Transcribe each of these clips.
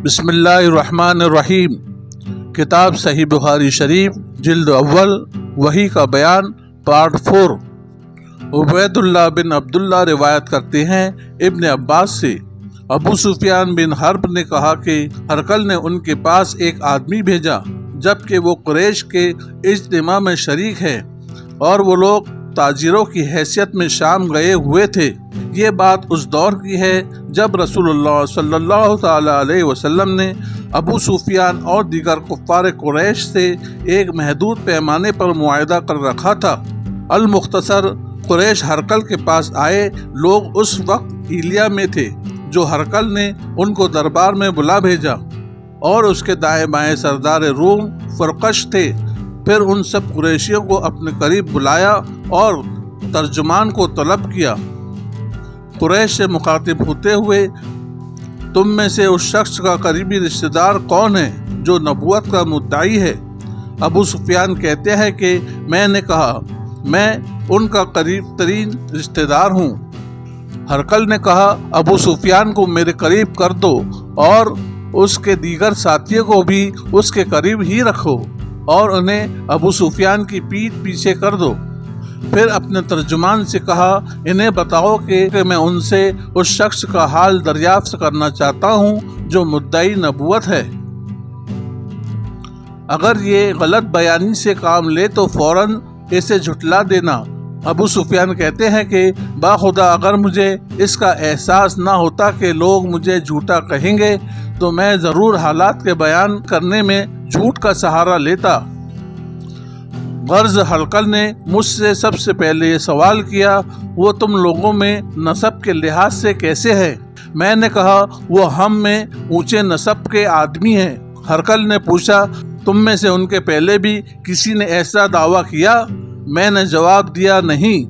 بسم اللہ الرحمن الرحیم۔ کتاب صحیح بخاری شریف جلد اول وحی کا بیان پارٹ 4۔ عبید اللہ بن عبداللہ روایت کرتے ہیں ابن عباس سے، ابو سفیان بن حرب نے کہا کہ ہرقل نے ان کے پاس ایک آدمی بھیجا جبکہ وہ قریش کے اجتماع میں شریک ہے اور وہ لوگ تاجروں کی حیثیت میں شام گئے ہوئے تھے۔ یہ بات اس دور کی ہے جب رسول اللہ صلی اللہ تعالی علیہ وسلم نے ابو سفیان اور دیگر کفار قریش سے ایک محدود پیمانے پر معاہدہ کر رکھا تھا۔ المختصر، قریش ہرقل کے پاس آئے۔ لوگ اس وقت ایلیا میں تھے جو ہرقل نے ان کو دربار میں بلا بھیجا، اور اس کے دائیں بائیں سردار روم فرقش تھے۔ پھر ان سب قریشیوں کو اپنے قریب بلایا اور ترجمان کو طلب کیا۔ قریش سے مخاطب ہوتے ہوئے، تم میں سے اس شخص کا قریبی رشتہ دار کون ہے جو نبوت کا مدعی ہے؟ ابو سفیان کہتے ہیں کہ میں نے کہا، میں ان کا قریب ترین رشتہ دار ہوں۔ ہرقل نے کہا، ابو سفیان کو میرے قریب کر دو اور اس کے دیگر ساتھیوں کو بھی اس کے قریب ہی رکھو اور انہیں ابو سفیان کی پیٹھ پیچھے کر دو۔ پھر اپنے ترجمان سے کہا، انہیں بتاؤ کہ میں ان سے اس شخص کا حال دریافت کرنا چاہتا ہوں جو مدعی نبوت ہے۔ اگر یہ غلط بیانی سے کام لے تو فوراً اسے جھٹلا دینا۔ ابو سفیان کہتے ہیں کہ باخدا اگر مجھے اس کا احساس نہ ہوتا کہ لوگ مجھے جھوٹا کہیں گے تو میں ضرور حالات کے بیان کرنے میں جھوٹ کا سہارا لیتا۔ غرض ہرقل نے مجھ سے سب سے پہلے یہ سوال کیا، وہ تم لوگوں میں نسب کے لحاظ سے کیسے ہے؟ میں نے کہا، وہ ہم میں اونچے نسب کے آدمی ہیں۔ ہرقل نے پوچھا، تم میں سے ان کے پہلے بھی کسی نے ایسا دعویٰ کیا؟ میں نے جواب دیا، نہیں۔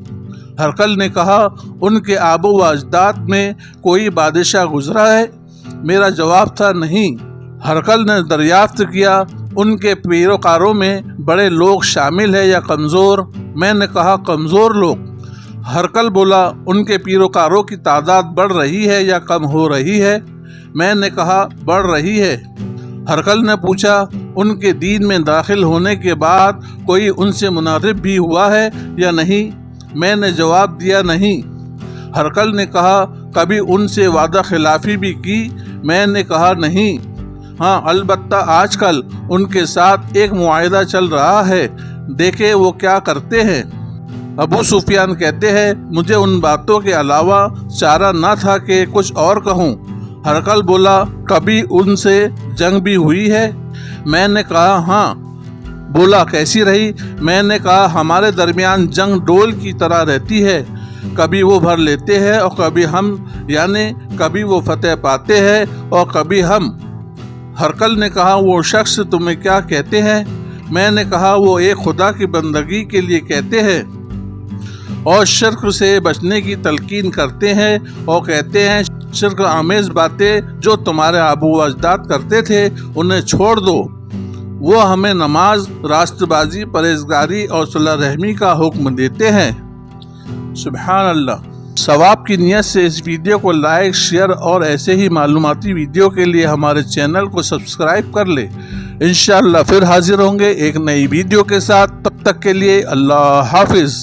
ہرقل نے کہا، ان کے آبا و اجداد میں کوئی بادشاہ گزرا ہے؟ میرا جواب تھا، نہیں۔ ہرقل نے دریافت کیا، ان کے پیروکاروں میں بڑے لوگ شامل ہیں یا کمزور؟ میں نے کہا، کمزور لوگ۔ ہرقل بولا، ان کے پیروکاروں کی تعداد بڑھ رہی ہے یا کم ہو رہی ہے؟ میں نے کہا، بڑھ رہی ہے۔ ہرقل نے پوچھا، ان کے دین میں داخل ہونے کے بعد کوئی ان سے منحرف بھی ہوا ہے یا نہیں؟ میں نے جواب دیا، نہیں۔ ہرقل نے کہا، کبھی ان سے وعدہ خلافی بھی کی؟ میں نے کہا، نہیں۔ ہاں، البتہ آج کل ان کے ساتھ ایک معاہدہ چل رہا ہے، دیکھیں وہ کیا کرتے ہیں۔ ابو سفیان کہتے ہیں، مجھے ان باتوں کے علاوہ چارہ نہ تھا کہ کچھ اور کہوں۔ ہرقل بولا، کبھی ان سے جنگ بھی ہوئی ہے؟ میں نے کہا، ہاں۔ بولا، کیسی رہی؟ میں نے کہا، ہمارے درمیان جنگ ڈول کی طرح رہتی ہے، کبھی وہ بھر لیتے ہیں اور کبھی ہم، یعنی کبھی وہ فتح پاتے ہیں اور کبھی ہم۔ ہرقل نے کہا، وہ شخص تمہیں کیا کہتے ہیں؟ میں نے کہا، وہ ایک خدا کی بندگی کے لیے کہتے ہیں اور شرک سے بچنے کی تلقین کرتے ہیں، اور کہتے ہیں شرک آمیز باتیں جو تمہارے آبا و اجداد کرتے تھے انہیں چھوڑ دو۔ وہ ہمیں نماز، راست بازی، پرہیزگاری اور صلہ رحمی کا حکم دیتے ہیں۔ سبحان اللہ۔ ثواب کی نیت سے اس ویڈیو کو لائک، شیئر اور ایسے ہی معلوماتی ویڈیو کے لیے ہمارے چینل کو سبسکرائب کر لیں۔ انشاءاللہ پھر حاضر ہوں گے ایک نئی ویڈیو کے ساتھ، تب تک کے لیے اللہ حافظ۔